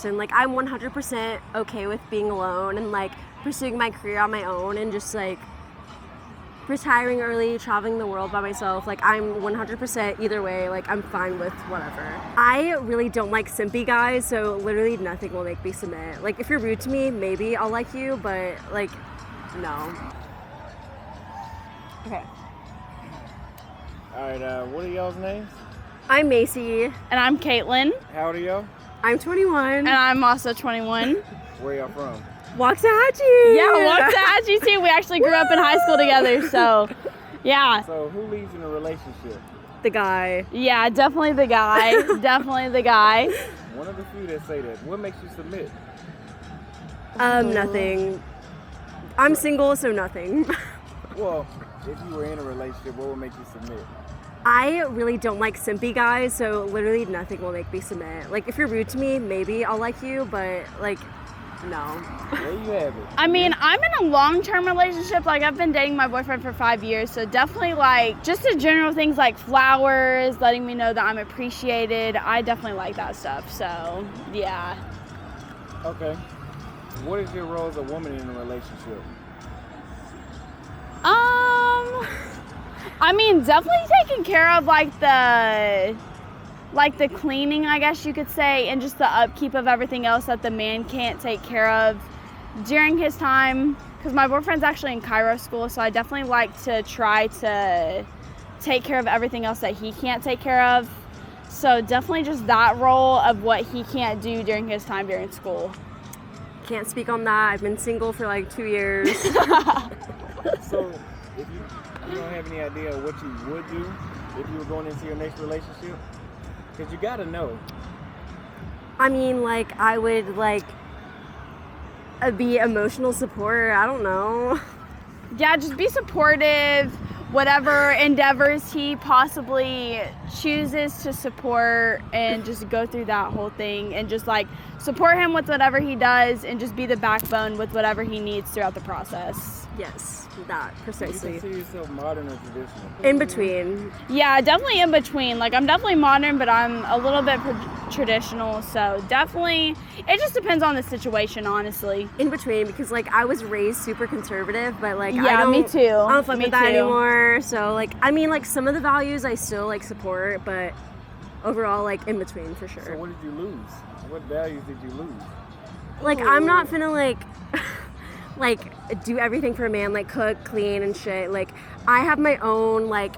And like I'm 100% okay with being alone and like pursuing my career on my own and just like retiring early, traveling the world by myself. Like I'm 100% either way, like I'm fine with whatever. I really don't like simpy guys, so literally nothing will make me submit. Like if you're rude to me, maybe I'll like you, but like no. Okay. All right, what are y'all's names? I'm Macy. And I'm Caitlin. How old are y'all? I'm 21. And I'm also 21. Where y'all from? Waxahachie. Yeah, Waxahachie too. We actually grew up in high school together, so yeah. So who leads in a relationship? The guy. Yeah, definitely the guy. Definitely the guy. One of the few that say that. What makes you submit? Nothing. I'm single, so nothing. Well, if you were in a relationship, what would make you submit? I really don't like simpy guys, so literally nothing will make me submit. Like if you're rude to me, maybe I'll like you, but like no. There you have it. I mean, I'm in a long-term relationship. Like, I've been dating my boyfriend for 5 years, so definitely, like, just the general things like flowers, letting me know that I'm appreciated. I definitely like that stuff, so, yeah. Okay. What is your role as a woman in a relationship? I mean, definitely taking care of, like the cleaning, I guess you could say, and just the upkeep of everything else that the man can't take care of during his time. Because my boyfriend's actually in Cairo school, so I definitely like to try to take care of everything else that he can't take care of. So definitely just that role of what he can't do during his time during school. Can't speak on that. I've been single for like 2 years. So, if you don't have any idea what you would do if you were going into your next relationship, because you gotta know. I mean, like I would like be emotional support. I don't know. Yeah, just be supportive. Whatever endeavors he possibly chooses to support, and just go through that whole thing and just like support him with whatever he does and just be the backbone with whatever he needs throughout the process. Yes, that Do you precisely. consider yourself modern or traditional? In between. Yeah, definitely in between. Like, I'm definitely modern, but I'm a little bit traditional, so definitely it just depends on the situation, honestly. In between, because like I was raised super conservative, but like Yeah, I don't, me too. I don't fuck Me with that too. anymore. So like I mean, like some of the values I still like support, but overall like in between for sure. So what did you lose? What values did you lose? Like I'm not finna like like do everything for a man, like cook, clean and shit. Like I have my own, like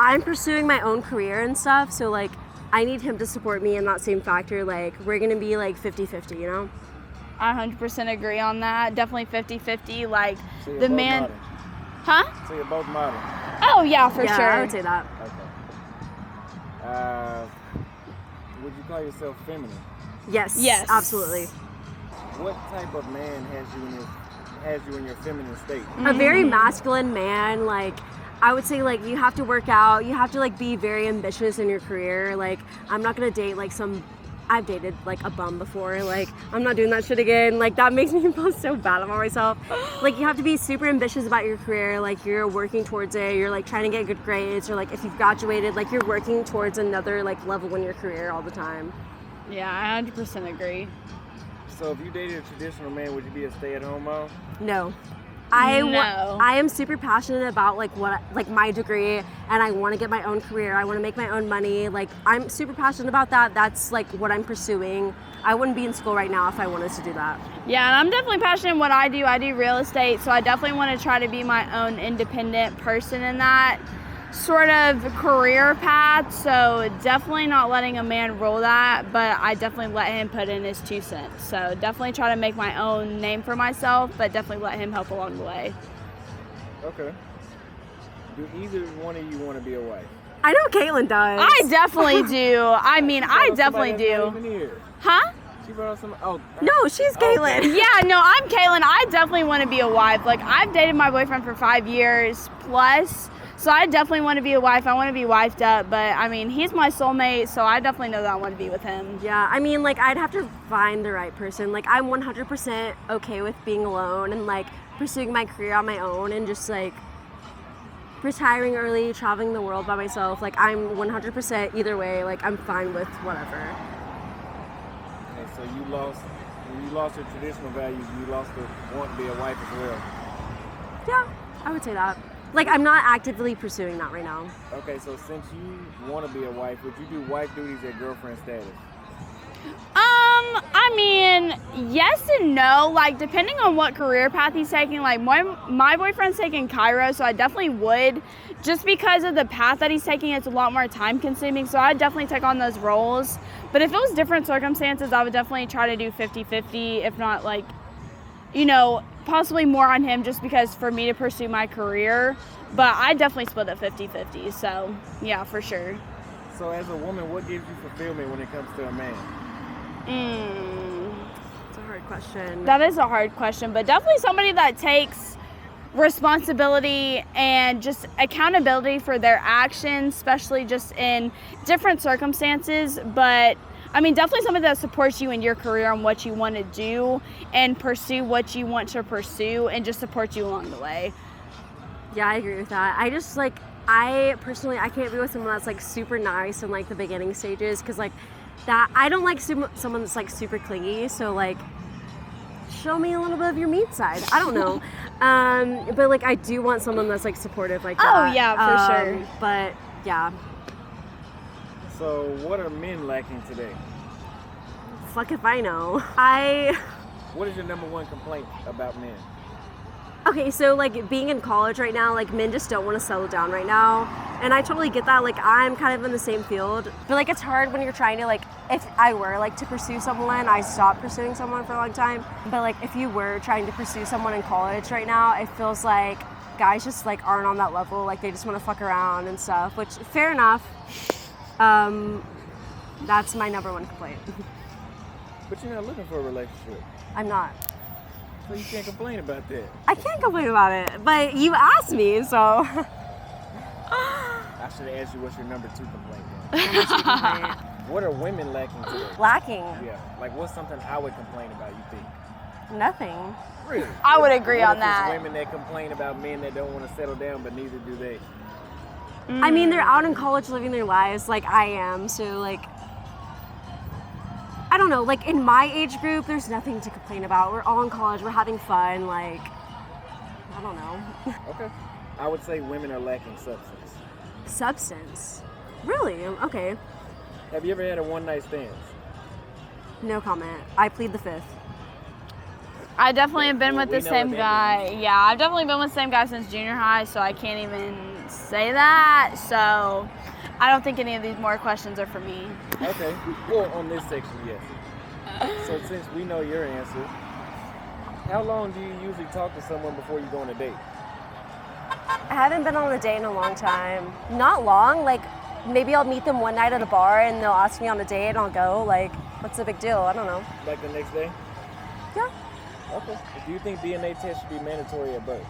I'm pursuing my own career and stuff, so like I need him to support me in that same factor. Like we're gonna be like 50-50, you know? I 100% agree on that. Definitely 50-50. Like, So you're the both man. modern. Huh? So you're both modern. Oh, yeah, for Yeah, sure. I would say that. Okay. Would you call yourself feminine? Yes. Yes. Absolutely. What type of man has you in your feminine state? A very masculine man, like I would say like you have to work out, you have to like be very ambitious in your career. Like I'm not gonna date like I've dated like a bum before, like I'm not doing that shit again. Like that makes me feel so bad about myself. Like you have to be super ambitious about your career, like you're working towards it, you're like trying to get good grades, or like if you've graduated, like you're working towards another like level in your career all the time. Yeah, I 100% agree. So if you dated a traditional man, would you be a stay-at-home mom? No. No. I am super passionate about like my degree, and I want to get my own career. I want to make my own money. Like I'm super passionate about that. That's like what I'm pursuing. I wouldn't be in school right now if I wanted to do that. Yeah, and I'm definitely passionate in what I do. I do real estate, so I definitely want to try to be my own independent person in that sort of career path. So definitely not letting a man rule that, but I definitely let him put in his 2 cents. So definitely try to make my own name for myself, but definitely let him help along the way. Okay. Do either one of you want to be a wife? I know Caitlin does. I definitely do. I mean, I definitely Somebody that's not do. even here. Huh? She brought up some. Oh. No, she's Caitlin. Yeah, no, I'm Caitlin. I definitely want to be a wife. Like, I've dated my boyfriend for 5 years plus, so I definitely want to be a wife. I want to be wifed up, but I mean, he's my soulmate, so I definitely know that I want to be with him. Yeah, I mean, like I'd have to find the right person. Like I'm 100% okay with being alone and like pursuing my career on my own and just like retiring early, traveling the world by myself. Like I'm 100% either way. Like I'm fine with whatever. And so So when you lost your traditional values, you lost the want to be a wife as well. Yeah, I would say that. Like, I'm not actively pursuing that right now. Okay, so since you want to be a wife, would you do wife duties at girlfriend status? I mean, yes and no. Like, depending on what career path he's taking. Like, my boyfriend's taking Cairo, so I definitely would. Just because of the path that he's taking, it's a lot more time consuming, so I'd definitely take on those roles. But if it was different circumstances, I would definitely try to do 50-50, if not, like, you know, possibly more on him just because for me to pursue my career. But I definitely split it 50-50, so yeah, for sure. So as a woman, what gives you fulfillment when it comes to a man? It's a hard question. That is a hard question, but definitely somebody that takes responsibility and just accountability for their actions, especially just in different circumstances. But I mean, definitely somebody that supports you in your career and what you want to do and pursue what you want to pursue and just supports you along the way. Yeah, I agree with that. I just, like, I can't be with someone that's, like, super nice in, like, the beginning stages, because, like, that, I don't like someone that's, like, super clingy, so, like, show me a little bit of your mean side. I don't know. But, like, I do want someone that's, like, supportive like that. Oh, yeah, for sure. But, yeah. So what are men lacking today? Fuck if I know. What is your number one complaint about men? Okay, so, like, being in college right now, like, men just don't want to settle down right now. And I totally get that. Like, I'm kind of in the same field. But, like, it's hard when you're trying to, like, if I were, like, to pursue someone, I stopped pursuing someone for a long time. But, like, if you were trying to pursue someone in college right now, it feels like guys just, like, aren't on that level. Like, they just want to fuck around and stuff, which, fair enough. That's my number one complaint. But you're not looking for a relationship. I'm not. So you can't complain about that. I can't complain about it, but you asked me, so. I should have asked you what's your number two complaint. What are women lacking today? Lacking? Yeah, like what's something I would complain about, you think? Nothing. Really? I would agree What on if that. It's women that complain about men that don't want to settle down, but neither do they. I mean, they're out in college living their lives like I am, so, like, I don't know, like, in my age group, there's nothing to complain about. We're all in college, we're having fun, like, I don't know. Okay. I would say women are lacking substance. Substance? Really? Okay. Have you ever had a one-night stand? No comment. I plead the fifth. I definitely have been Well, with we the know same what that guy. Yeah, I've definitely been with the same guy since junior high, so I can't even say that. So I don't think any of these more questions are for me. Okay. Well, on this section, yes. So since we know your answer, how long do you usually talk to someone before you go on a date? I haven't been on a date in a long time. Not long, like, maybe I'll meet them one night at a bar and they'll ask me on a date and I'll go, like, what's the big deal? I don't know. Like the next day? Yeah. Okay. Do you think DNA test should be mandatory at birth?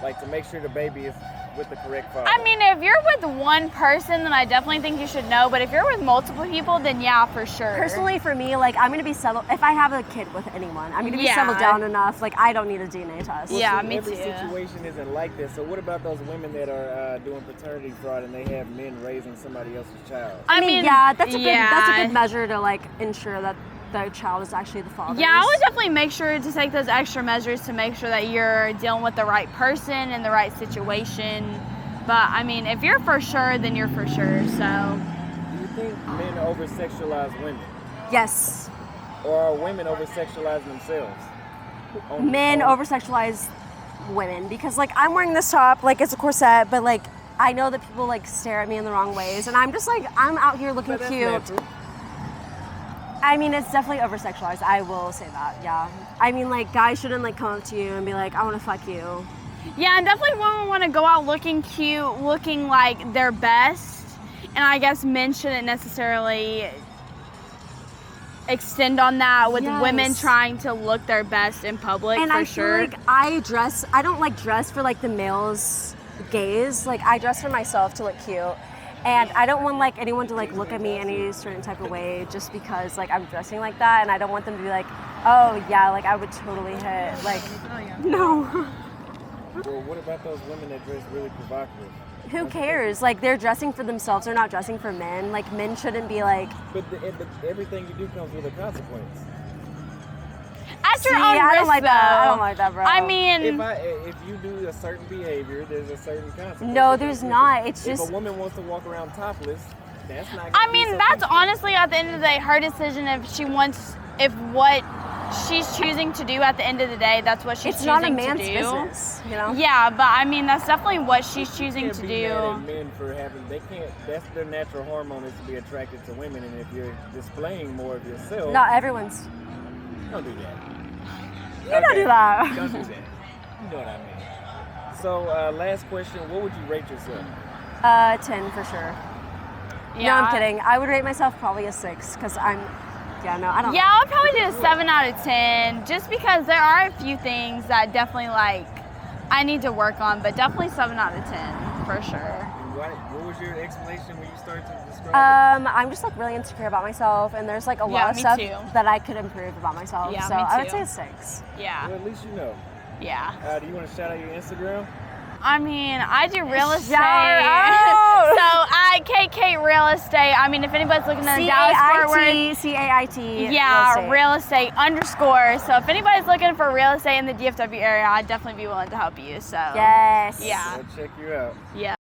Like to make sure the baby is with the correct father? I mean, if you're with one person, then I definitely think you should know. But if you're with multiple people, then yeah, for sure. Personally, for me, like, I'm gonna be settled. If I have a kid with anyone, I'm gonna be Yeah. settled down enough. Like, I don't need a DNA test. Yeah, See, me every too. situation isn't like this. So what about those women that are doing paternity fraud and they have men raising somebody else's child? I mean, yeah, that's a good measure to, like, ensure that the child is actually the father. Yeah, I would definitely make sure to take those extra measures to make sure that you're dealing with the right person and the right situation. But I mean, if you're for sure, then you're for sure. So. Do you think men over-sexualize women? Yes. Or are women over-sexualizing themselves? Men over-sexualize women because, like, I'm wearing this top, like, it's a corset, but, like, I know that people, like, stare at me in the wrong ways, and I'm just, like, I'm out here looking But that's cute. natural. I mean, it's definitely over-sexualized. I will say that, yeah. I mean, like, guys shouldn't, like, come up to you and be like, I want to fuck you. Yeah, and definitely women want to go out looking cute, looking like their best. And I guess men shouldn't necessarily extend on that with Yes. women trying to look their best in public, And for I sure. feel like I don't, like, dress for, like, the male's gaze. Like, I dress for myself to look cute. And I don't want, like, anyone to, like, look at me any certain type of way just because, like, I'm dressing like that. And I don't want them to be like, oh, yeah, like, I would totally hit. Like, no. Well, what about those women that dress really provocative? Who cares? Like, they're dressing for themselves. They're not dressing for men. Like, men shouldn't be like, But everything you do comes with a consequence. at your own I risk, don't like that. I though. don't like that, bro. I mean, If you do a certain behavior, there's a certain consequence. No, there's not. It's If just a woman wants to walk around topless, that's not. I gonna be mean, so that's peaceful. honestly at the end of the day her decision if what she's choosing to do at the end of the day, that's what she's it's choosing not a to man's do. business, you know? Yeah, but I mean that's definitely what she's choosing You to can't be mad at do. men for having. They can't. That's their natural hormone is to be attracted to women, and if you're displaying more of yourself, Not everyone's. don't do that. You don't do that. Don't do that. You know what I mean. So, last question: what would you rate yourself? 10 for sure. Yeah. No, I'm kidding. I would rate myself probably a 6 because I don't. Yeah, I would probably do a 7 out of 10, just because there are a few things that definitely like I need to work on, but definitely 7 out of 10 for sure. And what was your explanation when you started to describe it? I'm just like really insecure about myself, and there's like a lot of me stuff too. that I could improve about myself. Yeah, so me I would too. say a 6. Yeah, Well, at least you know. yeah. Do you want to shout out your Instagram? I mean, I do real estate. Shout out! So at KK Real Estate, I mean, if anybody's looking at Dallas Fort Worth, CAIT. yeah, real estate _ So if anybody's looking for real estate in the DFW area, I'd definitely be willing to help you. So Yes. Yeah. I'll check you out. yeah.